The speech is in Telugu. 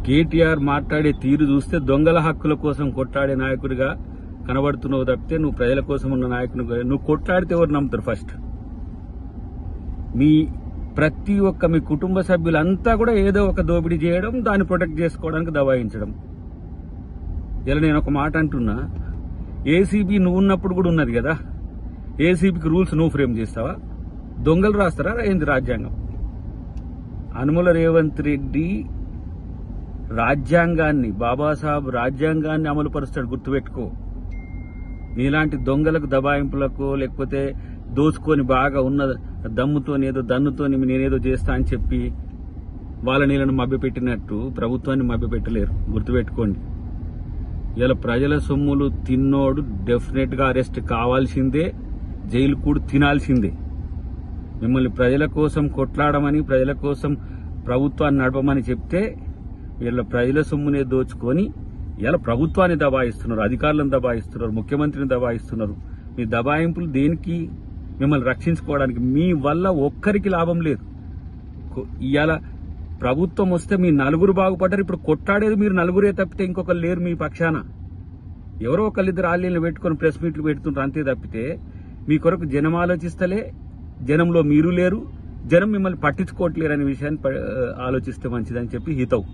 కేటీఆర్ మాట్లాడే తీరు చూస్తే దొంగల హక్కుల కోసం కొట్లాడే నాయకుడిగా కనబడుతున్నావు తప్పితే నువ్వు ప్రజల కోసం ఉన్న నాయకుని నువ్వు కొట్లాడితే ఎవరు నమ్ముతారు? ఫస్ట్ మీ ప్రతి ఒక్క మీ కుటుంబ సభ్యులంతా కూడా ఏదో ఒక దోపిడీ చేయడం, దాన్ని ప్రొటెక్ట్ చేసుకోవడానికి దబాయించడం. ఇలా నేను ఒక మాట అంటున్నా, ఏసీబీ నువ్వు ఉన్నప్పుడు కూడా ఉన్నది కదా, ఏసీబీకి రూల్స్ నువ్వు ఫ్రేమ్ చేస్తావా? దొంగలు రాస్తారా ఏంది రాజ్యాంగం? అనుముల రేవంత్ రెడ్డి రాజ్యాంగాన్ని, బాబాసాహెబ్ రాజ్యాంగాన్ని అమలు పరుస్తాడు, గుర్తుపెట్టుకో. నీలాంటి దొంగలకు, దబాయింపులకు, లేకపోతే దోచుకొని బాగా ఉన్న దమ్ముతోని ఏదో దన్నుతోని నేనేదో చేస్తా అని చెప్పి వాళ్ళ నీళ్ళను మభ్యపెట్టినట్టు ప్రభుత్వాన్ని మభ్యపెట్టలేరు, గుర్తుపెట్టుకోండి. ఇలా ప్రజల సొమ్ములు తిన్నోడు డెఫినెట్ గా అరెస్ట్ కావాల్సిందే, జైలు కూడా తినాల్సిందే. మిమ్మల్ని ప్రజల కోసం కొట్లాడమని, ప్రజల కోసం ప్రభుత్వాన్ని నడపమని చెప్తే వీళ్ళ ప్రజల సొమ్మునే దోచుకొని ఇలా ప్రభుత్వాన్ని దబాయిస్తున్నారు, అధికారులను దబాయిస్తున్నారు, ముఖ్యమంత్రిని దబాయిస్తున్నారు. మీ దబాయింపులు దేనికి? మిమ్మల్ని రక్షించుకోవడానికి. మీ వల్ల ఒక్కరికి లాభం లేదు. ఇవాళ ప్రభుత్వం వస్తే మీ నలుగురు బాగుపడ్డారు. ఇప్పుడు కొట్లాడేది మీరు నలుగురే తప్పితే ఇంకొకరు లేరు మీ పక్షాన. ఎవరో ఒకళ్ళిద్దరు ఆలీలను పెట్టుకుని ప్రెస్ మీట్లు పెడుతుంటారు అంతే తప్పితే మీ కొరకు జనం ఆలోచిస్తలే, జనంలో మీరు లేరు, జనం మిమ్మల్ని పట్టించుకోవట్లేరు అనే విషయాన్ని ఆలోచిస్తే మంచిదని చెప్పి హితవు.